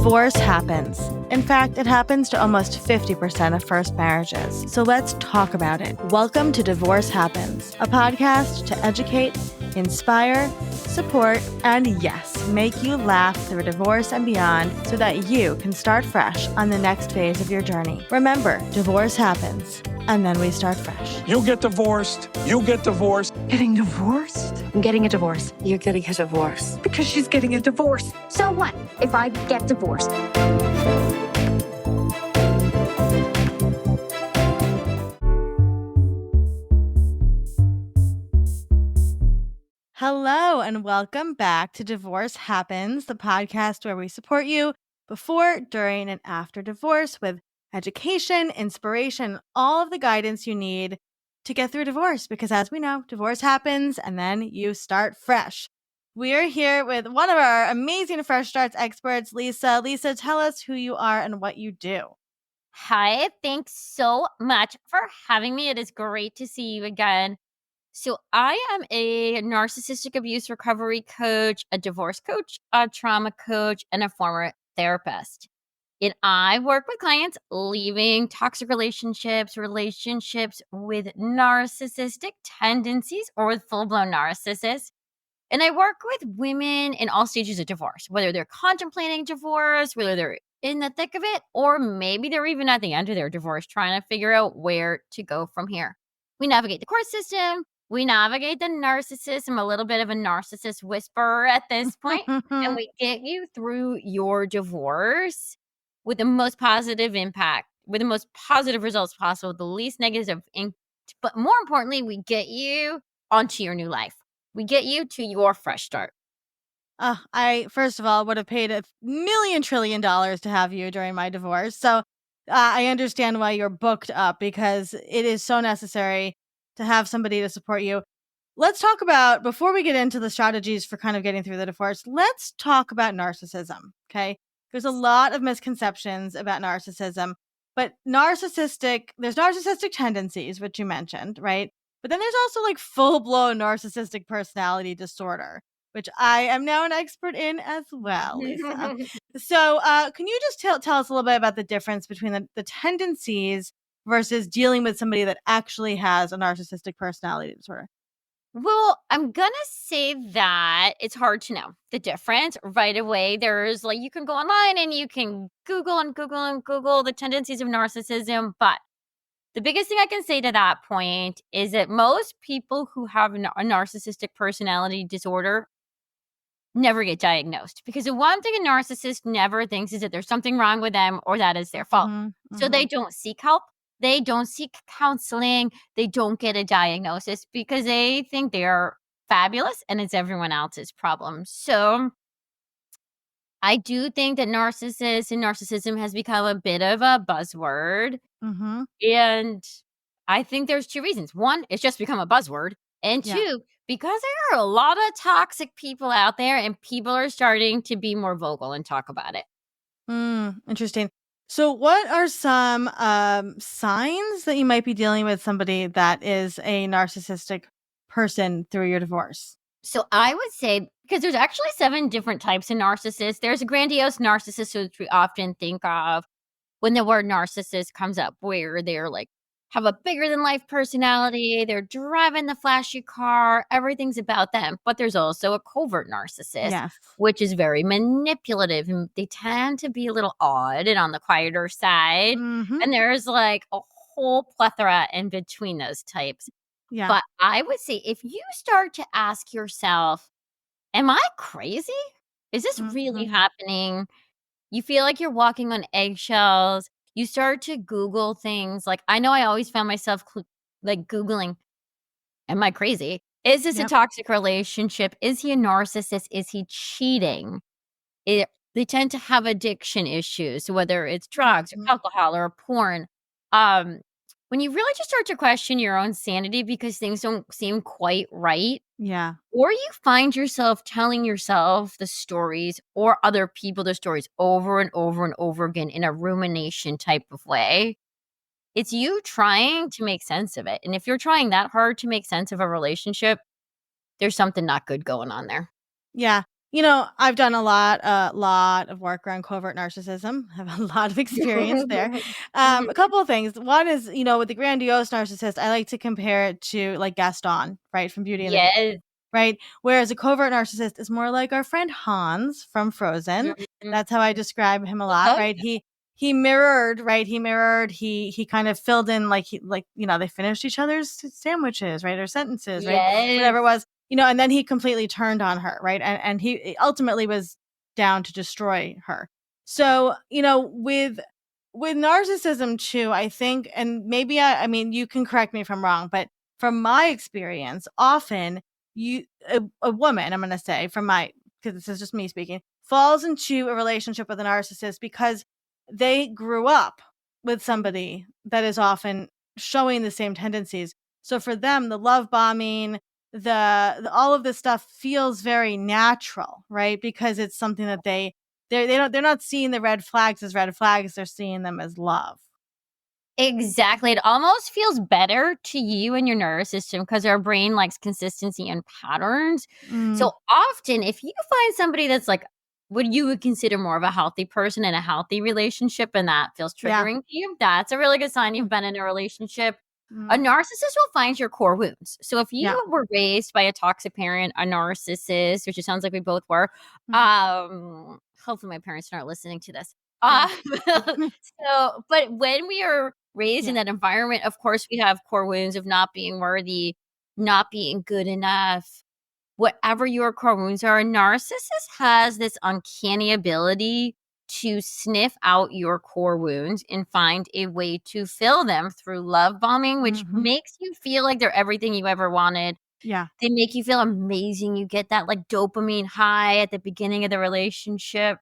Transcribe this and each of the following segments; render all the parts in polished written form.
Divorce happens. In fact, it happens to almost 50% of first marriages. So let's talk about it. Welcome to Divorce Happens, a podcast to educate, inspire, support, and yes, make you laugh through divorce and beyond so that you can start fresh on the next phase of your journey. Remember, divorce happens, and then we start fresh. You'll get divorced. You'll get divorced. Getting divorced? I'm getting a divorce. You're getting a divorce. Because she's getting a divorce. So what if I get divorced? Hello, and welcome back to Divorce Happens, the podcast where we support you before, during, and after divorce with education, inspiration, all of the guidance you need to get through divorce. Because as we know, divorce happens and then you start fresh. We are here with one of our amazing Fresh Starts experts, Lisa. Lisa, tell us who you are and what you do. Hi, thanks so much for having me. It is great to see you again. So I am a narcissistic abuse recovery coach, a divorce coach, a trauma coach, and a former therapist. And I work with clients leaving toxic relationships with narcissistic tendencies or with full-blown narcissists. And I work with women in all stages of divorce, whether they're contemplating divorce, whether they're in the thick of it, or maybe they're even at the end of their divorce trying to figure out where to go from here. We navigate the court system. We navigate the narcissist. I'm a little bit of a narcissist whisperer at this point, and we get you through your divorce with the most positive impact, with the most positive results possible, the least negative. But more importantly, we get you onto your new life. We get you to your fresh start. I, first of all, would have paid $1 trillion to have you during my divorce. So I understand why you're booked up, because it is so necessary to have somebody to support you. Let's talk about, before we get into the strategies for kind of getting through the divorce, let's talk about narcissism, okay? There's a lot of misconceptions about narcissism, but there's narcissistic tendencies, which you mentioned, right? But then there's also like full-blown narcissistic personality disorder, which I am now an expert in as well, Lisa. So can you just tell us a little bit about the difference between the tendencies versus dealing with somebody that actually has a narcissistic personality disorder? Well, I'm going to say that it's hard to know the difference right away. There's you can go online and you can Google the tendencies of narcissism. But the biggest thing I can say to that point is that most people who have a narcissistic personality disorder never get diagnosed, because the one thing a narcissist never thinks is that there's something wrong with them or that is their fault. So they don't seek help. They don't seek counseling. They don't get a diagnosis because they think they're fabulous and it's everyone else's problem. So I do think that narcissists and narcissism has become a bit of a buzzword. And I think there's two reasons. One, it's just become a buzzword. And two, because there are a lot of toxic people out there and people are starting to be more vocal and talk about it. Interesting. So what are some signs that you might be dealing with somebody that is a narcissistic person through your divorce? So I would say, because there's actually 7 different types of narcissists. There's a grandiose narcissist, which we often think of when the word narcissist comes up, where they're have a bigger than life personality. They're driving the flashy car. Everything's about them. But there's also a covert narcissist, which is very manipulative. And they tend to be a little odd and on the quieter side. And there's a whole plethora in between those types. But I would say if you start to ask yourself, am I crazy? Is this really happening? You feel like you're walking on eggshells. You start to Google things. I know I always found myself Googling, am I crazy? Is this a toxic relationship? Is he a narcissist? Is he cheating? They tend to have addiction issues, whether it's drugs or alcohol or porn. When you really just start to question your own sanity because things don't seem quite right. Or you find yourself telling yourself the stories or other people the stories over and over and over again in a rumination type of way. It's you trying to make sense of it. And if you're trying that hard to make sense of a relationship, there's something not good going on there. Yeah. I've done a lot of work around covert narcissism. I have a lot of experience there. A couple of things. One is, with the grandiose narcissist, I like to compare it to like Gaston, right, from Beauty and the Beast, Yes. right? Whereas a covert narcissist is more like our friend Hans from Frozen. Mhm. That's how I describe him a lot, Oh, right? He mirrored, right? He kind of filled in they finished each other's sandwiches, right? Or sentences, right? Whatever yes. it was, and then he completely turned on her, right? And he ultimately was down to destroy her. So, with narcissism too, I think, and maybe I mean, you can correct me if I'm wrong, but from my experience, often a woman, I'm going to say because this is just me speaking, falls into a relationship with a narcissist because they grew up with somebody that is often showing the same tendencies. So for them, the love bombing, the all of this stuff feels very natural, right? Because it's something that they're not seeing the red flags as red flags, they're seeing them as love. Exactly. It almost feels better to you and your nervous system because our brain likes consistency and patterns. Mm, So often, if you find somebody that's like what you would consider more of a healthy person in a healthy relationship and that feels yeah. triggering to you, that's a really good sign you've been in a relationship. A Mm, narcissist will find your core wounds. So if you yeah. were raised by a toxic parent, a narcissist, which it sounds like we both were, Mhm, hopefully my parents aren't listening to this. yeah. But when we are raised in Yeah. that environment, of course, we have core wounds of not being worthy, not being good enough. Whatever your core wounds are, a narcissist has this uncanny ability to sniff out your core wounds and find a way to fill them through love bombing, which Mhm. makes you feel like they're everything you ever wanted. Yeah. They make you feel amazing. You get that like dopamine high at the beginning of the relationship,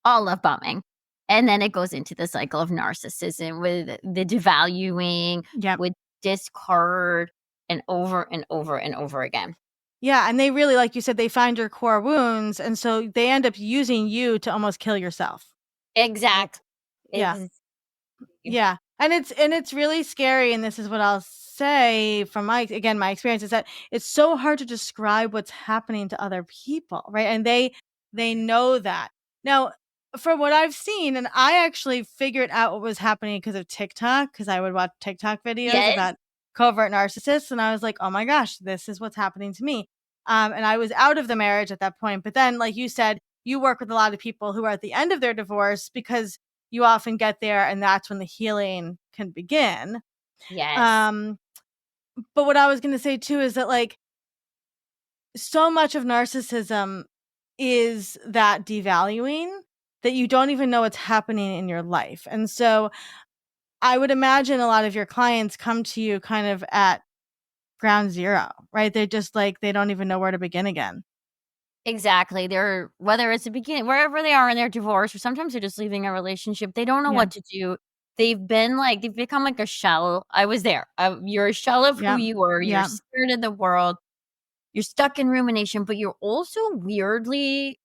all love bombing. And then it goes into the cycle of narcissism with the devaluing, Yep. with discard, and over and over and over again. Yeah, and they really, like you said, they find your core wounds, and so they end up using you to almost kill yourself. Right. Exact. Yeah. Ex Yeah. And it's really scary, and this is what I'll say from my experience is that it's so hard to describe what's happening to other people, right? And they know that. Now, from what I've seen, and I actually figured out what was happening because of TikTok, because I would watch TikTok videos Yes. about covert narcissists, and I was like, "Oh my gosh, this is what's happening to me." And I was out of the marriage at that point. But then, like you said, you work with a lot of people who are at the end of their divorce because you often get there and that's when the healing can begin. Yes. Um, but what I was going to say too is that like so much of narcissism is that devaluing that you don't even know what's happening in your life. And so I would imagine a lot of your clients come to you kind of at ground zero, right? They're just like they don't even know where to begin again. Exactly. They're whether it's the beginning wherever they are in their divorce or sometimes they're just leaving a relationship, they don't know Yeah. what to do. They've become like a shell. I was there. You're a shell of who Yeah. you were. You're Yeah. scared of the world. You're stuck in rumination, but you're also weirdly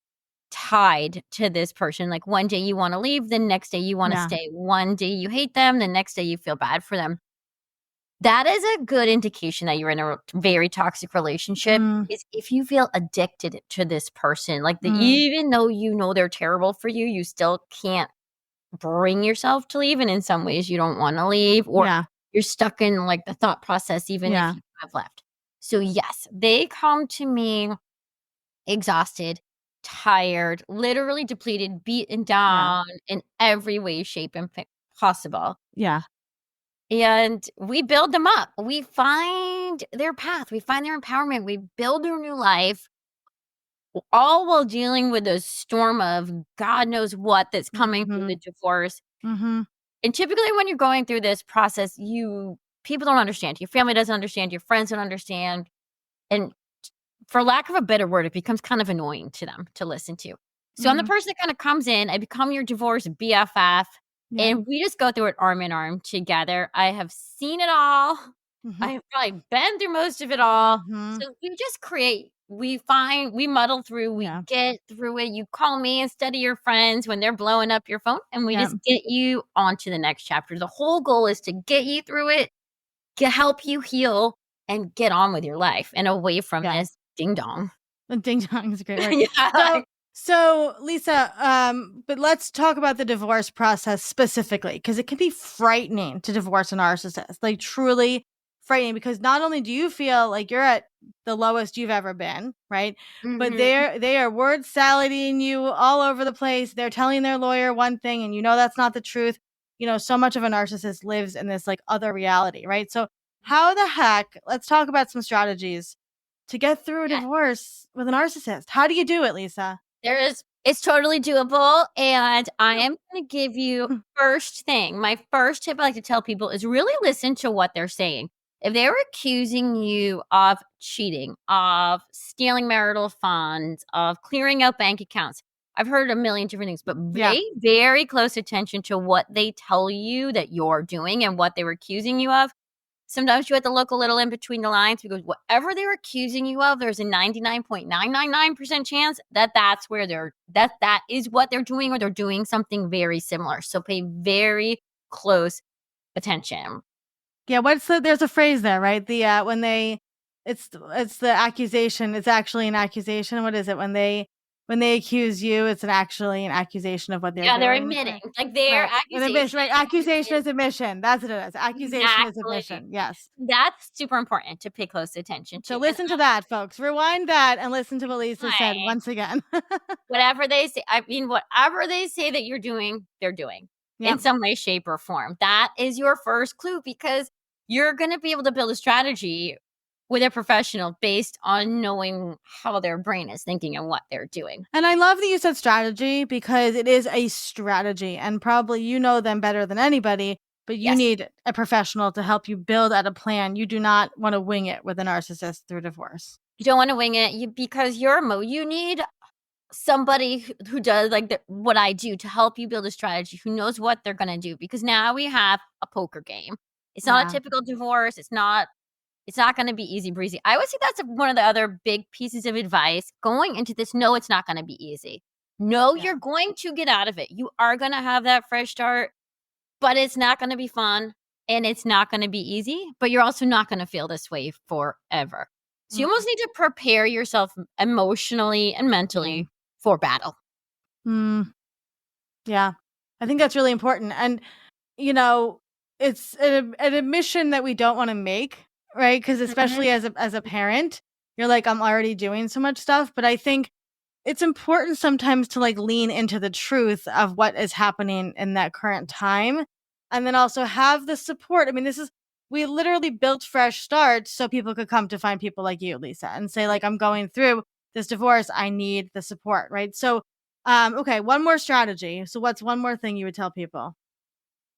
tied to this person. Like one day you wanna leave, the next day you wanna Yeah. stay. One day you hate them, the next day you feel bad for them. That is a good indication that you're in a very toxic relationship, Mm, is if you feel addicted to this person, like, mm, even though you know they're terrible for you, you still can't bring yourself to leave, and in some ways you don't wanna leave, or yeah. you're stuck in, like, the thought process even if Yeah. you have left. So, yes, they come to me exhausted, tired, literally depleted, beaten Yeah. down in every way, shape, and possible. Yeah. And we build them up. We find their path. We find their empowerment. We build their new life, all while dealing with a storm of God knows what that's coming through the Mhm. divorce. Mhm. And typically, when you're going through this process, people don't understand. Your family doesn't understand. Your friends don't understand. And for lack of a better word, it becomes kind of annoying to them to listen to. So I'm the Mhm. person that kind of comes in, I become your divorce BFF, Yeah. and we just go through it arm in arm together. I have seen it all. I Mhm. have probably been through most of it all. Mhm. So we just create, we muddle through, we Yeah. get through it. You call me instead of your friends when they're blowing up your phone, and we Yeah. just get you on to the next chapter. The whole goal is to get you through it, help you heal, and get on with your life and away from Yeah. this ding dong. Ding dong is a great word. Yeah. So Lisa, but let's talk about the divorce process specifically, because it can be frightening to divorce a narcissist, like truly frightening, because not only do you feel like you're at the lowest you've ever been, right? But Mhm. they are word salading you all over the place. They're telling their lawyer one thing, and that's not the truth. So much of a narcissist lives in this like other reality, right? So how the heck? Let's talk about some strategies to get through a Yeah. divorce with a narcissist. How do you do it, Lisa? It's totally doable, and I Woo. am gonna give you first thing, my first tip I like to tell people is really listen to what they're saying. If they're accusing you of cheating, of stealing marital funds, of clearing out bank accounts, I've heard a million different things, but Yeah. pay very close attention to what they tell you that you're doing and what they were accusing you of. Sometimes you have to look a little in between the lines because whatever they're accusing you of, there's a 99.999% chance that that's where that is what they're doing, or they're doing something very similar. So pay very close attention. Yeah, there's a phrase there, right? When it's the accusation, it's actually an accusation. What is it? When they accuse you, it's actually an accusation of what they're Yeah, they're doing. admitting, Right. like, their Right. An accusation admission, right? Accusation is is admission. That's what it is. Accusation is exactly admission. Yes. that's super important to pay close attention So to, and listen to that, folks. Rewind that and listen to what Lisa said I once again. whatever they say, I mean, whatever they say that you're doing, they're doing in Yep. some way, shape, or form. That is your first clue because you're going to be able to build a strategy with a professional based on knowing how their brain is thinking and what they're doing. And I love that you said strategy because it is a strategy, and probably you know them better than anybody, but you Yes. need a professional to help you build out a plan. You do not want to wing it with a narcissist through divorce. You don't want to wing it because you need somebody who does like what I do to help you build a strategy, who knows what they're going to do, because now we have a poker game. It's not a Yeah. typical divorce. It's not gonna be easy breezy. I would say that's one of the other big pieces of advice going into this. No, it's not gonna be easy. No, Yeah. you're going to get out of it. You are gonna have that fresh start, but it's not gonna be fun and it's not gonna be easy, but you're also not gonna feel this way forever. So you Mm, almost need to prepare yourself emotionally and mentally for battle. mm, yeah. I think that's really important. And, you know, it's an admission that we don't want to make, right? Because Mhm. especially as a parent, you're like, I'm already doing so much stuff. But I think it's important sometimes to like lean into the truth of what is happening in that current time, and then also have the support. I mean, we literally built fresh starts so people could come to find people like you, Lisa, and say like, I'm going through this divorce, I need the support, right? So okay, one more strategy. So what's one more thing you would tell people?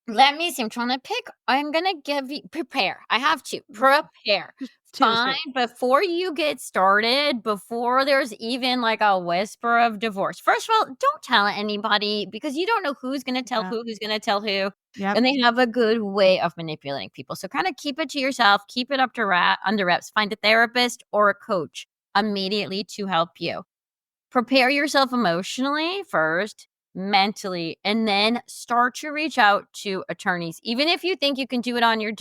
Let me see. I'm trying to pick. I'm gonna give you prepare. I have to prepare. Just two is Fine great. before you get started, before there's even like a whisper of divorce. First of all, don't tell anybody because you don't know who's gonna tell Yeah. who's gonna tell who, Yep. and they have a good way of manipulating people. So kind of keep it to yourself. Keep it up to under wraps. Find a therapist or a coach immediately to help you. Prepare yourself emotionally first, mentally, and then start to reach out to attorneys. Even if you think you can do it on your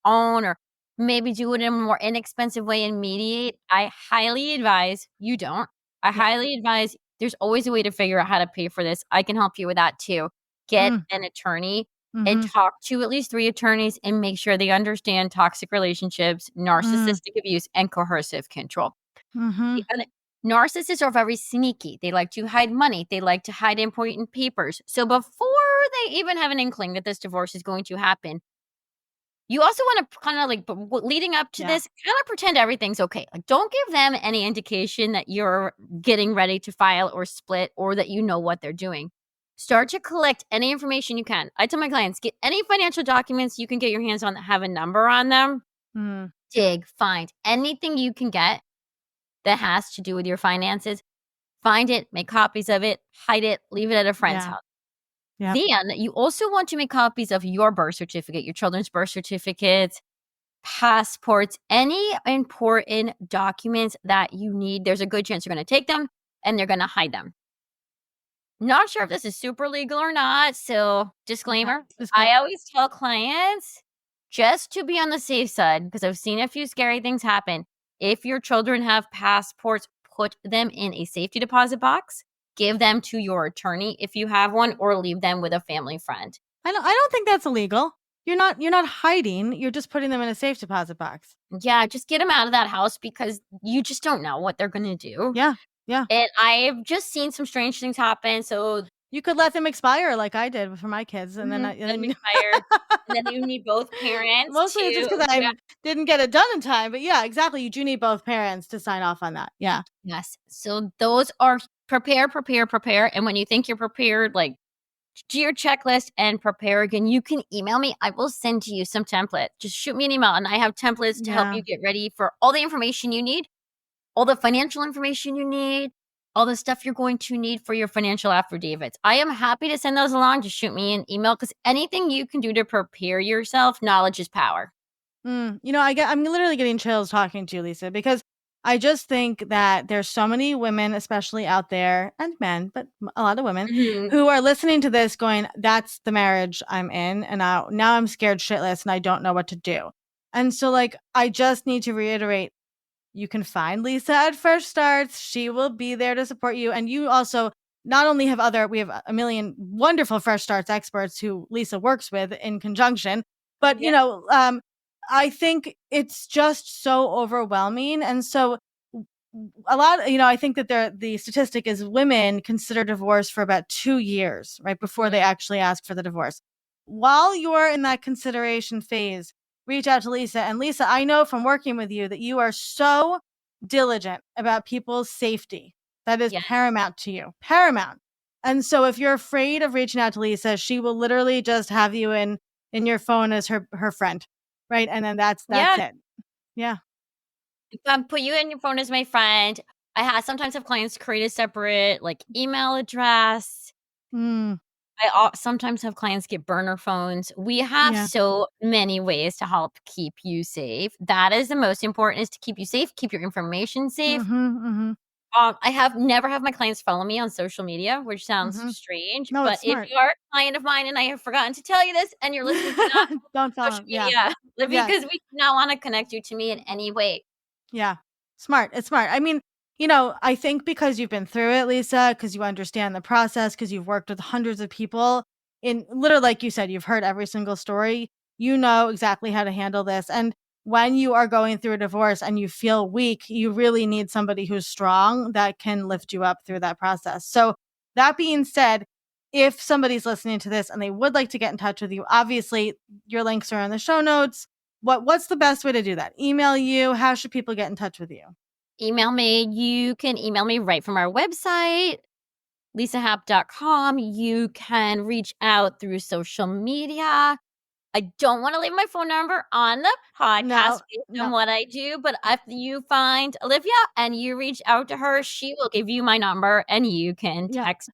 own, or maybe do it in a more inexpensive way and mediate, I highly advise you don't. I Yep. highly advise there's always a way to figure out how to pay for this. I can help you with that too. Get Mm, an attorney and mm-hmm. talk to at least 3 attorneys and make sure they understand toxic relationships, Mm, narcissistic abuse, and coercive control. mm-hmm. The other narcissists are very sneaky. They like to hide money. They like to hide important papers. So before they even have an inkling that this divorce is going to happen, you also want to kind of like leading up to Yeah. this, kind of pretend everything's okay. Like don't give them any indication that you're getting ready to file or split or that you know what they're doing. Start to collect any information you can. I tell my clients, get any financial documents you can get your hands on that have a number on them. Mm, Dig, find anything you can get that has to do with your finances. Find it, make copies of it, hide it, leave it at a friend's yeah. house. Yep. Then you also want to make copies of your birth certificate, your children's birth certificates, passports, any important documents that you need. There's a good chance you're going to take them and they're going to hide them. Not sure if this is super legal or not. So, Okay. disclaimer, Just I great. always tell clients just to be on the safe side because I've seen a few scary things happen. If your children have passports, put them in a safety deposit box, give them to your attorney if you have one, or leave them with a family friend. I don't think that's illegal. You're not hiding. You're just putting them in a safe deposit box. Yeah, just get them out of that house because you just don't know what they're gonna do. Yeah. Yeah. And I've just seen some strange things happen, so You could let them expire like I did for my kids, and then let them then expire, and then you need both parents mostly it's just to because I didn't get it done in time. But yeah, exactly. You do need both parents to sign off on that. Yeah. Yes. So those are prepare, prepare, prepare, and when you think you're prepared, like, do your checklist and prepare again. You can email me. I will send to you some template. Just shoot me an email, and I have templates to help Yeah. you get ready for all the information you need, all the financial information you need, all the stuff you're going to need for your financial affidavits. I am happy to send those along. Just shoot me an email because anything you can do to prepare yourself, knowledge is power. I'm literally getting chills talking to you, Lisa, because I just think that there's so many women, especially out there, and men, but a lot of women Mhm. who are listening to this going, that's the marriage I'm in. And now I'm scared shitless and I don't know what to do. And so like, I just need to reiterate, you can find Lisa at Fresh Starts. She will be there to support you. And you also not only we have a million wonderful Fresh Starts experts who Lisa works with in conjunction, but Yeah. I think it's just so overwhelming. And so a lot, I think that the statistic is women consider divorce for about 2 years, right before they actually ask for the divorce. While you're in that consideration phase, reach out to Lisa. And Lisa, I know from working with you that you are so diligent about people's safety. That is Yeah. paramount to you, paramount. And so if you're afraid of reaching out to Lisa, she will literally just have you in your phone as her friend, right? And then that's Yeah. it. Yeah. Put you in your phone as my friend. Sometimes have clients create a separate, like, email address. Mm, Sometimes have clients get burner phones. We have yeah. so many ways to help keep you safe. That is the most important, is to keep you safe, keep your information safe. Mhm. I have never have my clients follow me on social media, which sounds Mhm. strange, No, but it's if smart. you are a client of mine and I have forgotten to tell you this and you're listening to me on Don't follow social him. Yeah. media, Yeah. because we do not wanna connect you to me in any way. Yeah. Smart. It's smart. I mean, I think because you've been through it, Lisa, because you understand the process, because you've worked with hundreds of people in literally, like you said, you've heard every single story. You know exactly how to handle this. And when you are going through a divorce and you feel weak, you really need somebody who's strong that can lift you up through that process. So, that being said, if somebody's listening to this and they would like to get in touch with you, obviously your links are in the show notes. What's the best way to do that? Email you? How should people get in touch with you? Email me. You can email me right from our website, lisahapp.com. You can reach out through social media. I don't wanna leave my phone number on the podcast No, based on no, what I do, but if you find Olivia and you reach out to her, she will give you my number and you can yeah, text.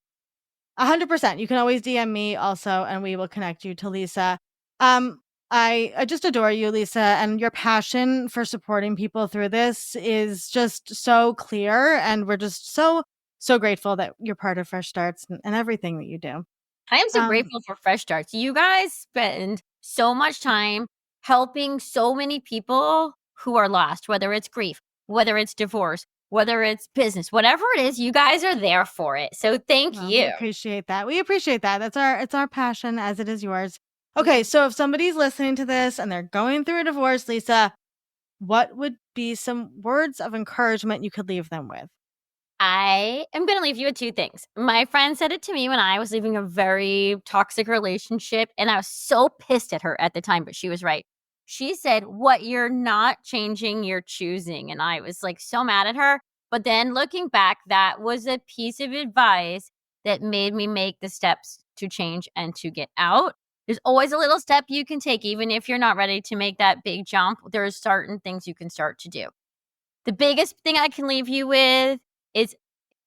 100%. You can always DM me also, and we will connect you to Lisa. Um, I just adore you, Lisa, and your passion for supporting people through this is just so clear, and we're just so grateful that you're part of Fresh Starts and everything that you do. I am so Um, grateful for Fresh Starts. You guys spend so much time helping so many people who are lost, whether it's grief, whether it's divorce, whether it's business, whatever it is, you guys are there for it. So thank Well, we you. appreciate that. We appreciate that. It's our passion as it is yours. Okay, Mhm. so if somebody's listening to this and they're going through a divorce, Lisa, what would be some words of encouragement you could leave them with? I am gonna leave you with 2 things. My friend said it to me when I was leaving a very toxic relationship, and I was so pissed at her at the time, but she was right. She said, "What you're not changing, you're choosing," and I was, like, so mad at her, but then looking back, that was a piece of advice that made me make the steps to change and to get out. There's always a little step you can take, even if you're not ready to make that big jump, there's certain things you can start to do. The biggest thing I can leave you with is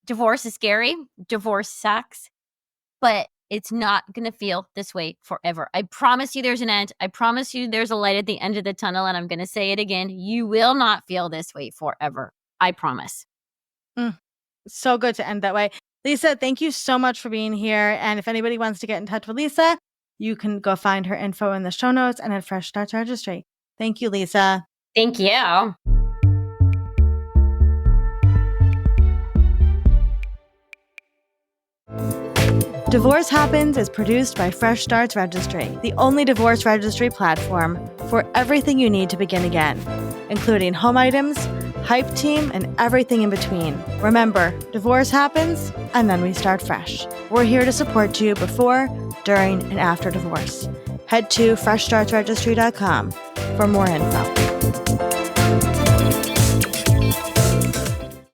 divorce is scary, divorce sucks, but it's not gonna feel this way forever. I promise you there's an end. I promise you there's a light at the end of the tunnel, and I'm gonna say it again. You will not feel this way forever. I promise. Mm, so good to end that way. Lisa, thank you so much for being here. And if anybody wants to get in touch with Lisa, you can go find her info in the show notes and at Fresh Starts Registry. Thank you, Lisa. Thank you. Divorce Happens is produced by Fresh Starts Registry, the only divorce registry platform for everything you need to begin again, including home items, hype team, and everything in between. Remember, divorce happens, and then we start fresh. We're here to support you before, during, and after divorce. Head to freshstartsregistry.com for more info.